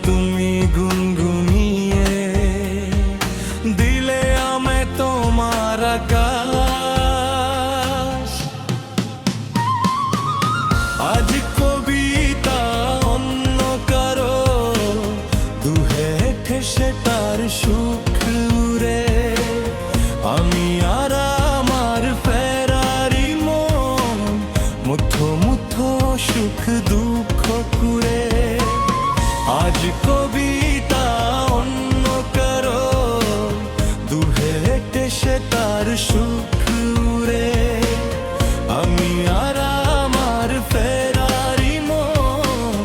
তুমি গুনগুনিয়ে দিলে আমায় তোমার আকাশ। আজ কবিতা অন্য কারো দুহে ঠেসে তার সুখ উড়ে, আমি আর আমার ফেরারি মন মুঠো মুঠো সুখ দুঃখ কুড়ে। আজ কবিতা অন্য কারো দুহে ঠেসে তার সুখ উড়ে, আমি আর আমার ফেরারি মন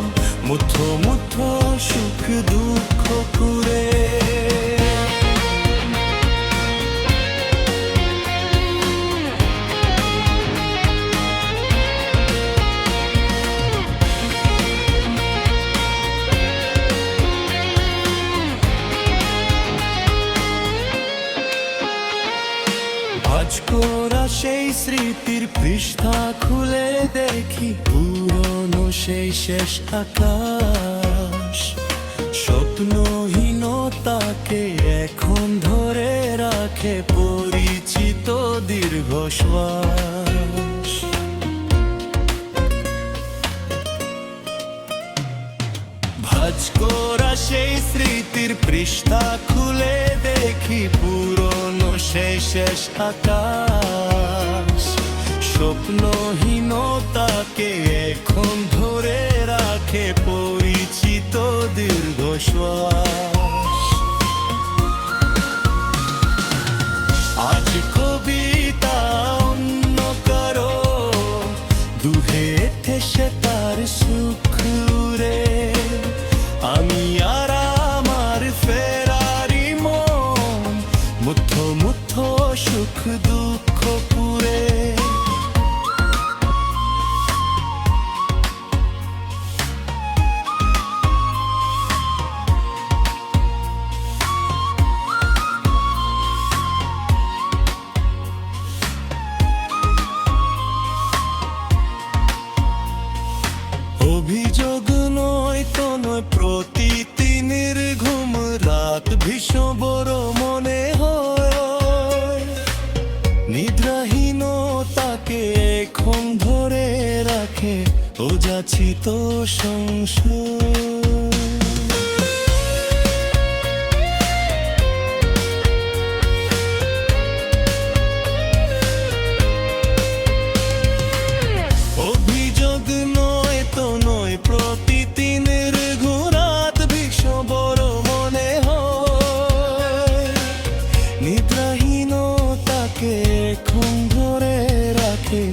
মুঠো মুঠো সুখ দুঃখ কুড়ে। আজ করা সেই স্মৃতির পৃষ্ঠা খুলে দেখি পুরনো সেই শেষ আকাশ। স্বপ্নহীনতাকে এখন ধরে রাখে পরিচিত দীর্ঘশ্বাস। ভাঁজ করা সেই স্মৃতির পৃষ্ঠা খুলে দেখি পুরনো সেই শেষ আকাশ। স্বপ্নহীনতাকে এখন ধরে রাখে পরিচিত দীর্ঘশ্বাস। আজ কবিতা অন্য কারো দুহে ঠেসে তার সুখ উড়ে, আমি আর আমার ফেরারি মন মুঠো মুঠো সুখ দুঃখ পুরে। অভিযোগ নয় তো নয়, প্রতিদিনের ঘুম রাত ভীষণ বড় মনে হয়। নিদ্রাহীনতাকে এখন ধরে রাখে ও যাচ্ছি তো সংশয়। অভিযোগ নয় তো নয়, প্রতিদিনের ঘোরাত ভীষণ বড় মনে হয়। নিদ্রাহীনতাকে এখন ধরে রাখে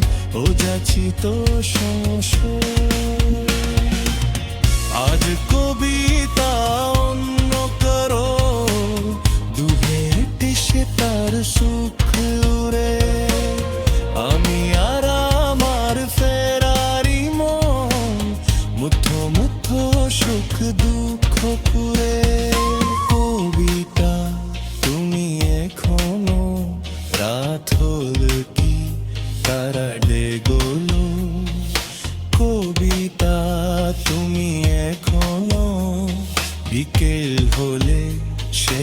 ও যাচ্ছি তো সংশয়। আজ কবিতা অন্য কারো দুহে ঠেসে তার সুখ উড়ে, আমি আর আমার ফেরারি মন মুঠো মুঠো সুখ দুঃখ কুড়ে। কবিতা তুমি এখনো রাত হল কি তারা ডেগোলো। কবিতা তুমি এখনো বিকেল হলে সে